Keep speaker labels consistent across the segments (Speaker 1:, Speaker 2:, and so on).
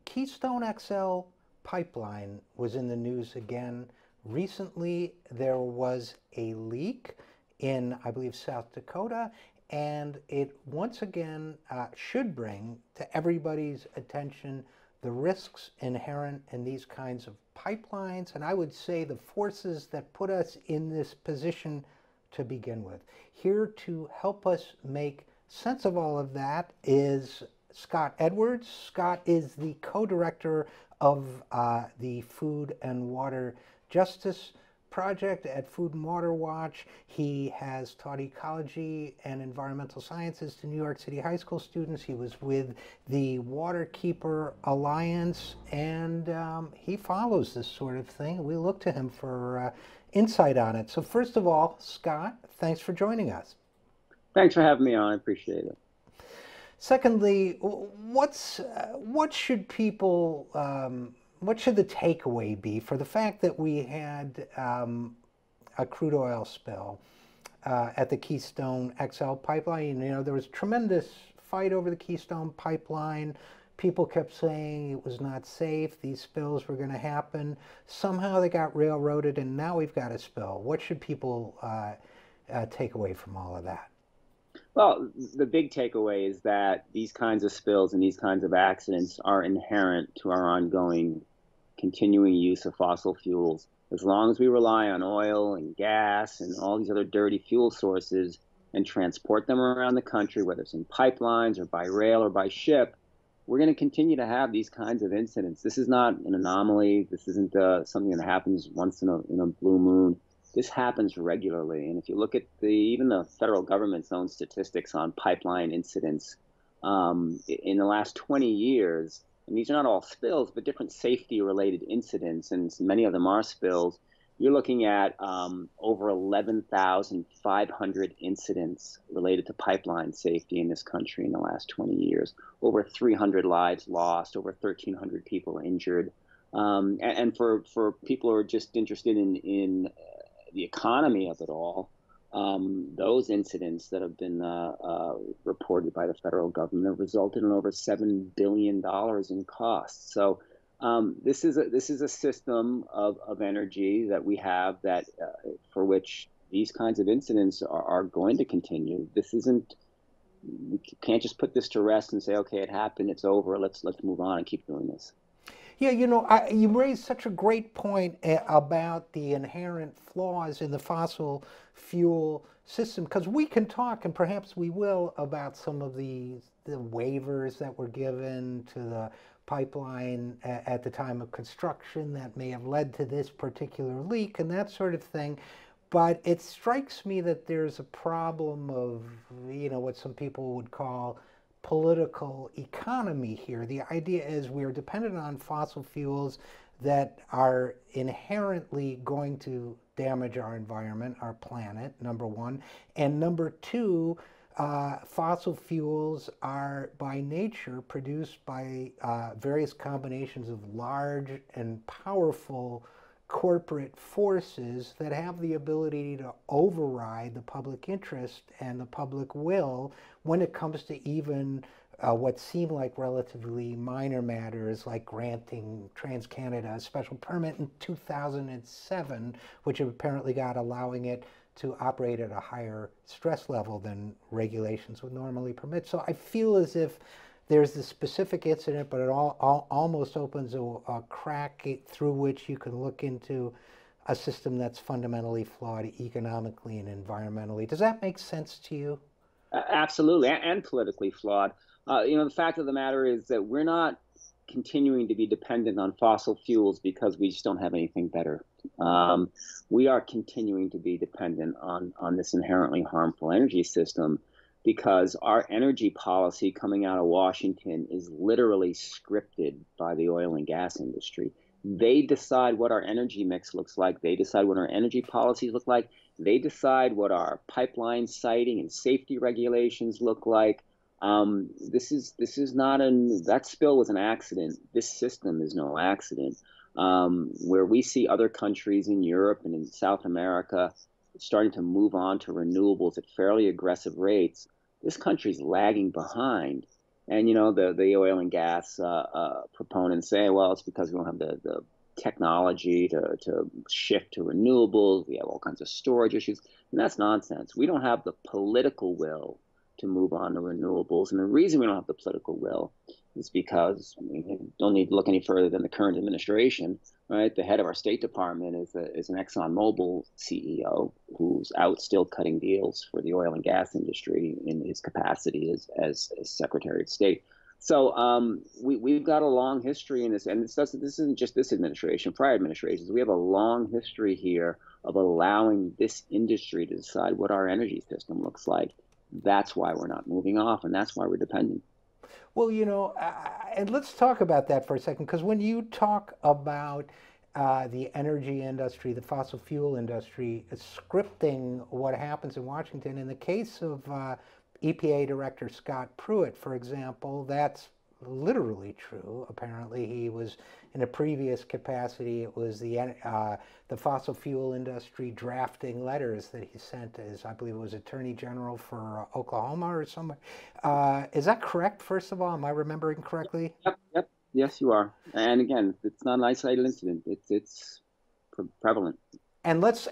Speaker 1: Keystone XL pipeline was in the news again. Recently, there was a leak in, I believe, South Dakota, and it once again should bring to everybody's attention the risks inherent in these kinds of pipelines, and I would say the forces that put us in this position to begin with. Here to help us make sense of all of that is Scott Edwards. Scott is the co-director of the Food and Water Justice Project at Food and Water Watch. He has taught ecology and environmental sciences to New York City high school students. He was with the Waterkeeper Alliance, and he follows this sort of thing. We look to him for insight on it. So first of all, Scott, thanks for joining us.
Speaker 2: Thanks for having me on. I appreciate it.
Speaker 1: Secondly, what should people, what should the takeaway be for the fact that we had a crude oil spill at the Keystone XL pipeline? You know, there was tremendous fight over the Keystone pipeline. People kept saying it was not safe. These spills were going to happen. Somehow they got railroaded, and now we've got a spill. What should people take away from all of that?
Speaker 2: Well, the big takeaway is that these kinds of spills and these kinds of accidents are inherent to our ongoing continuing use of fossil fuels. As long as we rely on oil and gas and all these other dirty fuel sources and transport them around the country, whether it's in pipelines or by rail or by ship, we're going to continue to have these kinds of incidents. This is not an anomaly. This isn't something that happens once in a blue moon. This happens regularly, and if you look at even the federal government's own statistics on pipeline incidents, in the last 20 years, and these are not all spills, but different safety-related incidents, and many of them are spills, you're looking at over 11,500 incidents related to pipeline safety in this country in the last 20 years. Over 300 lives lost, over 1,300 people injured. And for people who are just interested in the economy of it all, those incidents that have been reported by the federal government have resulted in over $7 billion in costs. So this is a system of energy that we have that for which these kinds of incidents are going to continue. This isn't. We can't just put this to rest and say, okay, it happened, it's over. Let's move on and keep doing this.
Speaker 1: Yeah, you know, you raised such a great point about the inherent flaws in the fossil fuel system, because we can talk, and perhaps we will, about some of the waivers that were given to the pipeline at the time of construction that may have led to this particular leak and that sort of thing. But it strikes me that there's a problem of, you know, what some people would call political economy here. The idea is we're dependent on fossil fuels that are inherently going to damage our environment, our planet, number one. And number two, fossil fuels are by nature produced by various combinations of large and powerful corporate forces that have the ability to override the public interest and the public will when it comes to even what seem like relatively minor matters, like granting TransCanada a special permit in 2007, which apparently got allowing it to operate at a higher stress level than regulations would normally permit. So I feel as if there's this specific incident, but it almost opens a crack through which you can look into a system that's fundamentally flawed economically and environmentally. Does that make sense to you?
Speaker 2: Absolutely, and politically flawed. You know, the fact of the matter is that we're not continuing to be dependent on fossil fuels because we just don't have anything better. We are continuing to be dependent on this inherently harmful energy system, because our energy policy coming out of Washington is literally scripted by the oil and gas industry. They decide what our energy mix looks like. They decide what our energy policies look like. They decide what our pipeline siting and safety regulations look like. This is not that spill was an accident. This system is no accident. Where we see other countries in Europe and in South America starting to move on to renewables at fairly aggressive rates, this country's lagging behind. And the oil and gas proponents say, well, it's because we don't have the technology to shift to renewables. We have all kinds of storage issues, and that's nonsense. We don't have the political will to move on to renewables, and the reason we don't have the political will is because we don't need to look any further than the current administration. Right, the head of our State Department is an ExxonMobil CEO who's out still cutting deals for the oil and gas industry in his capacity as Secretary of State. So we've got a long history in this, and this isn't just this administration, prior administrations. We have a long history here of allowing this industry to decide what our energy system looks like. That's why we're not moving off, and that's why we're dependent.
Speaker 1: Well, and let's talk about that for a second, because when you talk about the energy industry, the fossil fuel industry, scripting what happens in Washington, in the case of EPA Director Scott Pruitt, for example, that's literally true. Apparently, he was in a previous capacity. It was the fossil fuel industry drafting letters that he sent as, I believe it was Attorney General for Oklahoma or somewhere. Is that correct? First of all, am I remembering correctly?
Speaker 2: Yep, yep, yes, you are. And again, it's not an isolated incident. It's prevalent.
Speaker 1: And let's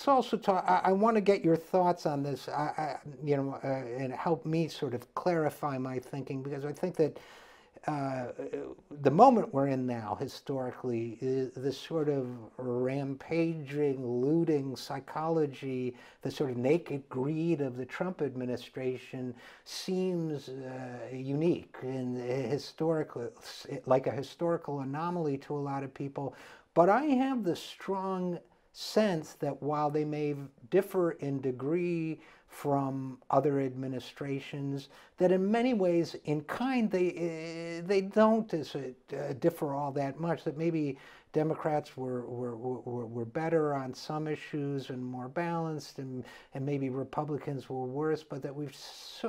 Speaker 1: also talk. I want to get your thoughts on this. And help me sort of clarify my thinking, because I think that uh, the moment we're in now, historically, is this sort of rampaging, looting psychology, the sort of naked greed of the Trump administration seems unique and historical, like a historical anomaly to a lot of people. But I have the strong sense that while they may differ in degree from other administrations, that in many ways, in kind, they don't differ all that much. That maybe Democrats were better on some issues and more balanced, and maybe Republicans were worse. But that we've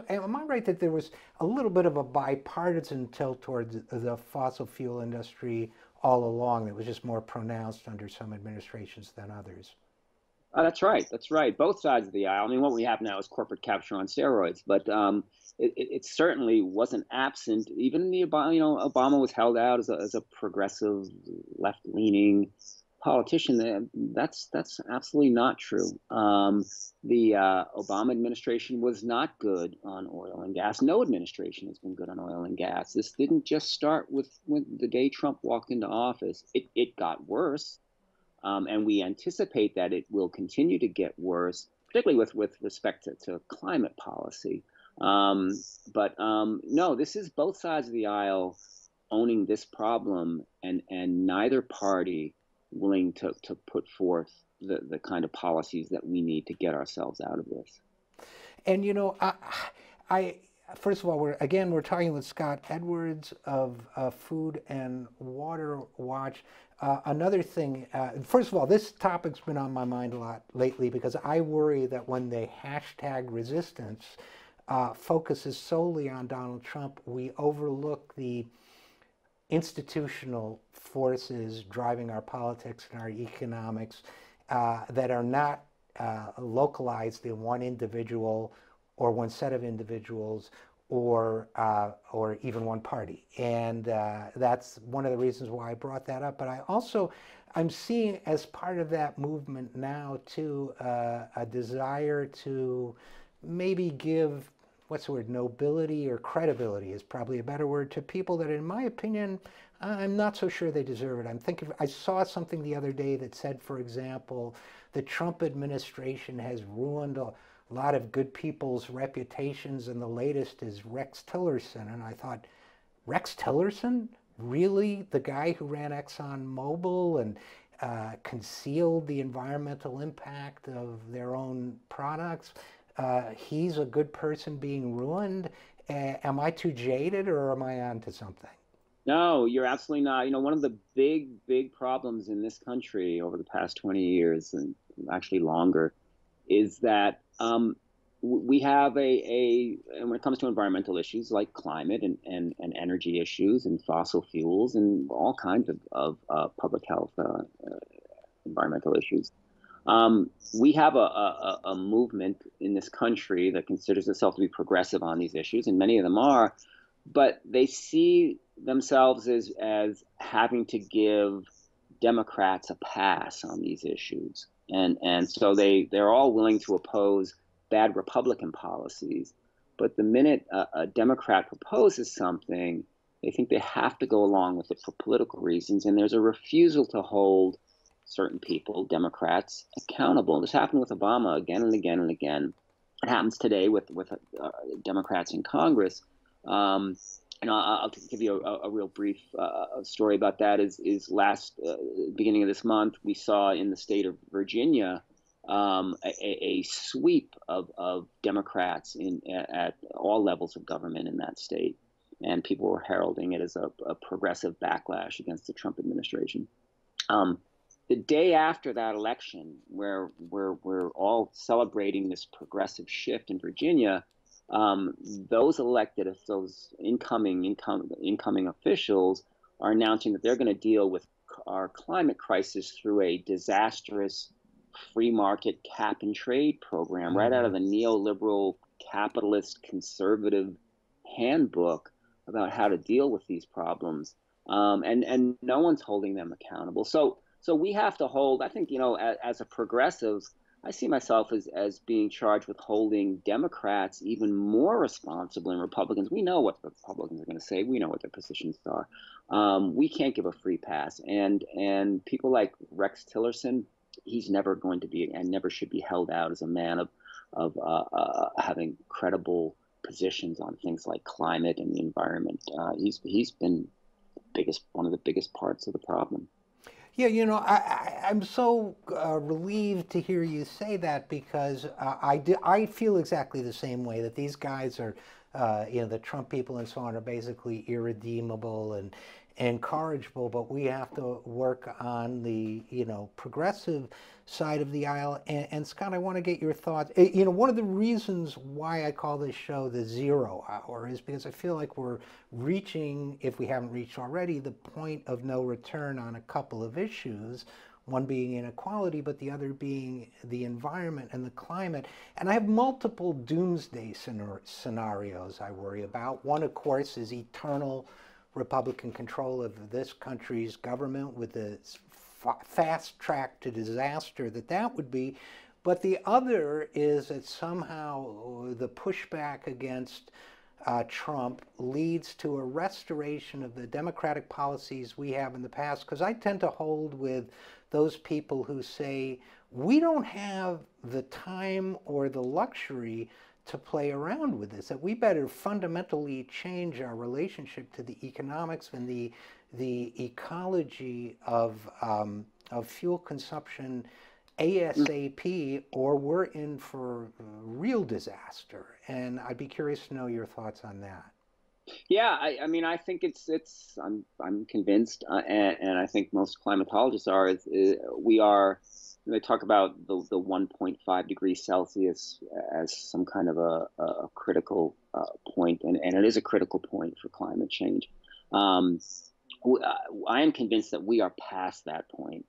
Speaker 1: am I right that there was a little bit of a bipartisan tilt towards the fossil fuel industry all along that was just more pronounced under some administrations than others?
Speaker 2: That's right. That's right. Both sides of the aisle. I mean, what we have now is corporate capture on steroids, but it certainly wasn't absent. Even the Obama, Obama was held out as a progressive, left-leaning politician. That's absolutely not true. The Obama administration was not good on oil and gas. No administration has been good on oil and gas. This didn't just start with when the day Trump walked into office. It got worse. And we anticipate that it will continue to get worse, particularly with respect to climate policy. Um, but no, this is both sides of the aisle owning this problem, and neither party willing to put forth the kind of policies that we need to get ourselves out of this.
Speaker 1: And I first of all, we're talking with Scott Edwards of Food and Water Watch. Another thing, first of all, this topic's been on my mind a lot lately because I worry that when the hashtag resistance focuses solely on Donald Trump, we overlook the institutional forces driving our politics and our economics that are not localized in one individual or one set of individuals or even one party. And that's one of the reasons why I brought that up. But I'm seeing as part of that movement now too a desire to maybe give, what's the word, nobility or credibility is probably a better word, to people that, in my opinion, I'm not so sure they deserve it. I saw something the other day that said, for example, the Trump administration has ruined a lot of good people's reputations, and the latest is Rex Tillerson. And I thought, Rex Tillerson? Really? The guy who ran ExxonMobil and concealed the environmental impact of their own products? He's a good person being ruined? Am I too jaded, or am I onto something?
Speaker 2: No, you're absolutely not. One of the big problems in this country over the past 20 years, and actually longer, is that we have and when it comes to environmental issues like climate and energy issues and fossil fuels and all kinds of public health environmental issues, We have a movement in this country that considers itself to be progressive on these issues, and many of them are, but they see themselves as having to give Democrats a pass on these issues. And so they're all willing to oppose bad Republican policies. But the minute a Democrat proposes something, they think they have to go along with it for political reasons. And there's a refusal to hold certain people, Democrats, accountable. This happened with Obama again and again and again. It happens today with Democrats in Congress. And I'll give you a real brief story about that. Is last beginning of this month, we saw in the state of Virginia a sweep of Democrats at all levels of government in that state, and people were heralding it as a progressive backlash against the Trump administration. The day after that election, where we're all celebrating this progressive shift in Virginia, those elected, those incoming officials are announcing that they're going to deal with our climate crisis through a disastrous free market cap and trade program, right out of the neoliberal capitalist conservative handbook about how to deal with these problems. And no one's holding them accountable. So we have to hold, I think, as a progressive, I see myself as being charged with holding Democrats even more responsible than Republicans. We know what the Republicans are going to say. We know what their positions are. We can't give a free pass. And people like Rex Tillerson, he's never going to be and never should be held out as a man of having credible positions on things like climate and the environment. He's been one of the biggest parts of the problem.
Speaker 1: Yeah, I'm so relieved to hear you say that, because I feel exactly the same way, that these guys are, the Trump people and so on, are basically irredeemable and incorrigible, but we have to work on the, progressive side of the aisle. And Scott, I want to get your thoughts. One of the reasons why I call this show the 0 Hour is because I feel like we're reaching, if we haven't reached already, the point of no return on a couple of issues. One being inequality, but the other being the environment and the climate. And I have multiple doomsday scenarios I worry about. One, of course, is eternal Republican control of this country's government, with the fast track to disaster that would be. But the other is that somehow the pushback against Trump leads to a restoration of the democratic policies we have in the past. Because I tend to hold with those people who say we don't have the time or the luxury to play around with this, that we better fundamentally change our relationship to the economics and the ecology of fuel consumption ASAP, or we're in for real disaster. And I'd be curious to know your thoughts on that.
Speaker 2: Yeah, I mean, I think I'm convinced, and I think most climatologists are. We are. They talk about the 1.5 degrees Celsius as some kind of a critical point, and it is a critical point for climate change. I am convinced that we are past that point.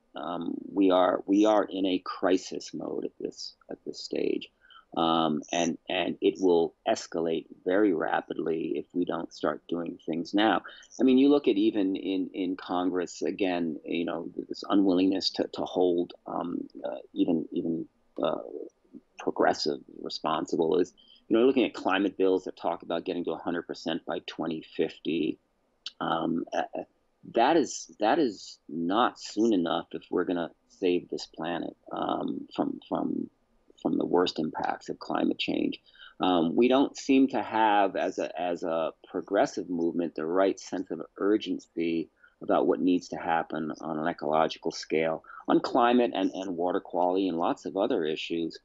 Speaker 2: We are in a crisis mode at this stage, and it will escalate very rapidly if we don't start doing things now. I mean, you look at even in Congress again, this unwillingness to hold even progressive responsible is, looking at climate bills that talk about getting to 100% by 2050. That is not soon enough if we're going to save this planet from the worst impacts of climate change. We don't seem to have, as a progressive movement, the right sense of urgency about what needs to happen on an ecological scale, on climate and water quality and lots of other issues.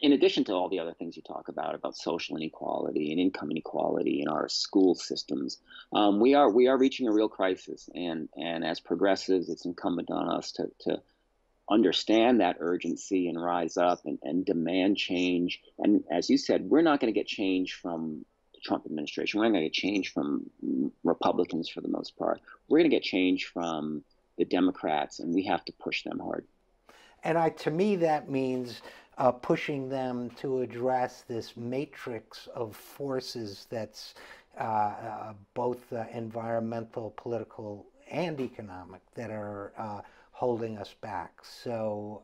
Speaker 2: In addition to all the other things you talk about social inequality and income inequality in our school systems, we are reaching a real crisis. And as progressives, it's incumbent on us to understand that urgency and rise up and demand change. And as you said, we're not going to get change from the Trump administration. We're not going to get change from Republicans for the most part. We're going to get change from the Democrats, and we have to push them hard.
Speaker 1: And to me, that means pushing them to address this matrix of forces that's both environmental, political, and economic that are holding us back. So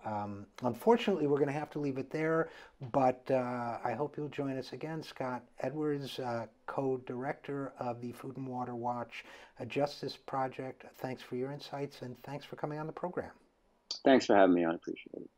Speaker 1: unfortunately, we're going to have to leave it there, but I hope you'll join us again. Scott Edwards, co-director of the Food and Water Watch Justice Project. Thanks for your insights, and thanks for coming on the program.
Speaker 2: Thanks for having me on. I appreciate it.